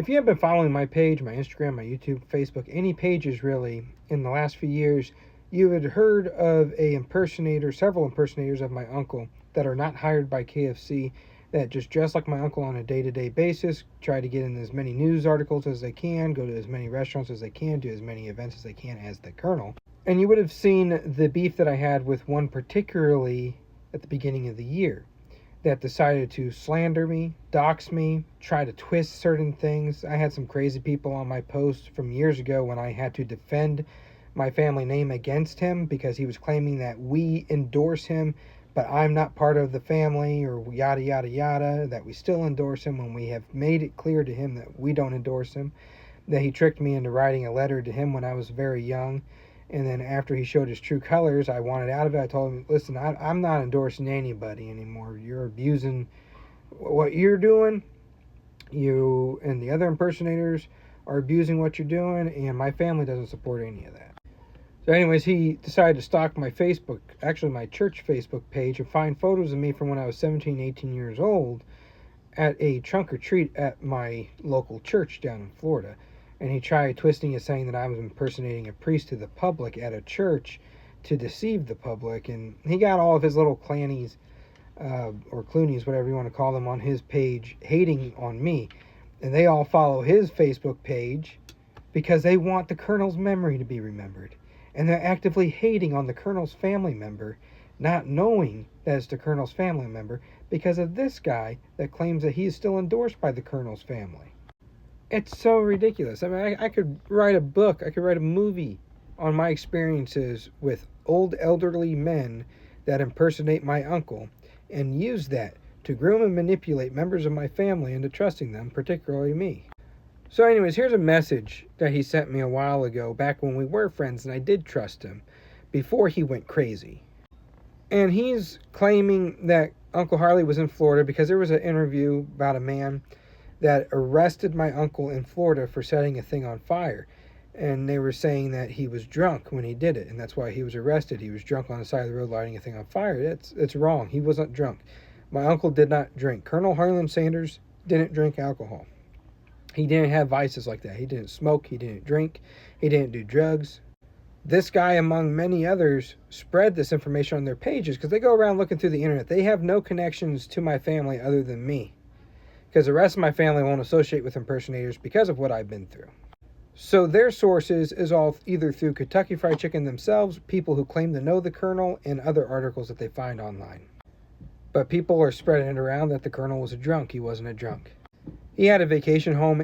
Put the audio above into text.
If you have been following my page, my Instagram, my YouTube, Facebook, any pages really, in the last few years, you had heard of several impersonators of my uncle that are not hired by KFC, that just dress like my uncle on a day-to-day basis, try to get in as many news articles as they can, go to as many restaurants as they can, do as many events as they can as the Colonel. And you would have seen the beef that I had with one particularly at the beginning of the year that decided to slander me, dox me, try to twist certain things. I had some crazy people on my post from years ago when I had to defend my family name against him because he was claiming that we endorse him, but I'm not part of the family, or yada yada yada, that we still endorse him when we have made it clear to him that we don't endorse him, that he tricked me into writing a letter to him when I was very young. And then after he showed his true colors, I wanted out of it. I told him, listen, I'm not endorsing anybody anymore. You're abusing what you're doing. You and the other impersonators are abusing what you're doing, and my family doesn't support any of that. So anyways, he decided to stalk my Facebook, actually my church Facebook page, and find photos of me from when I was 17, 18 years old at a trunk or treat at my local church down in Florida. And he tried twisting it, saying that I was impersonating a priest to the public at a church to deceive the public. And he got all of his little clannies, or cloonies, whatever you want to call them, on his page hating on me. And they all follow his Facebook page because they want the Colonel's memory to be remembered. And they're actively hating on the Colonel's family member, not knowing that it's the Colonel's family member, because of this guy that claims that he is still endorsed by the Colonel's family. It's so ridiculous. I mean, I could write a book, I could write a movie on my experiences with old elderly men that impersonate my uncle and use that to groom and manipulate members of my family into trusting them, particularly me. So anyways, here's a message that he sent me a while ago, back when we were friends and I did trust him, before he went crazy. And he's claiming that Uncle Harley was in Florida because there was an interview about a man that arrested my uncle in Florida for setting a thing on fire. And they were saying that he was drunk when he did it, and that's why he was arrested. He was drunk on the side of the road lighting a thing on fire. It's wrong. He wasn't drunk. My uncle did not drink. Colonel Harlan Sanders didn't drink alcohol. He didn't have vices like that. He didn't smoke. He didn't drink. He didn't do drugs. This guy, among many others, spread this information on their pages because they go around looking through the internet. They have no connections to my family other than me, because the rest of my family won't associate with impersonators because of what I've been through. So their sources is all either through Kentucky Fried Chicken themselves, people who claim to know the Colonel, and other articles that they find online. But people are spreading it around that the Colonel was a drunk. He wasn't a drunk. He had a vacation home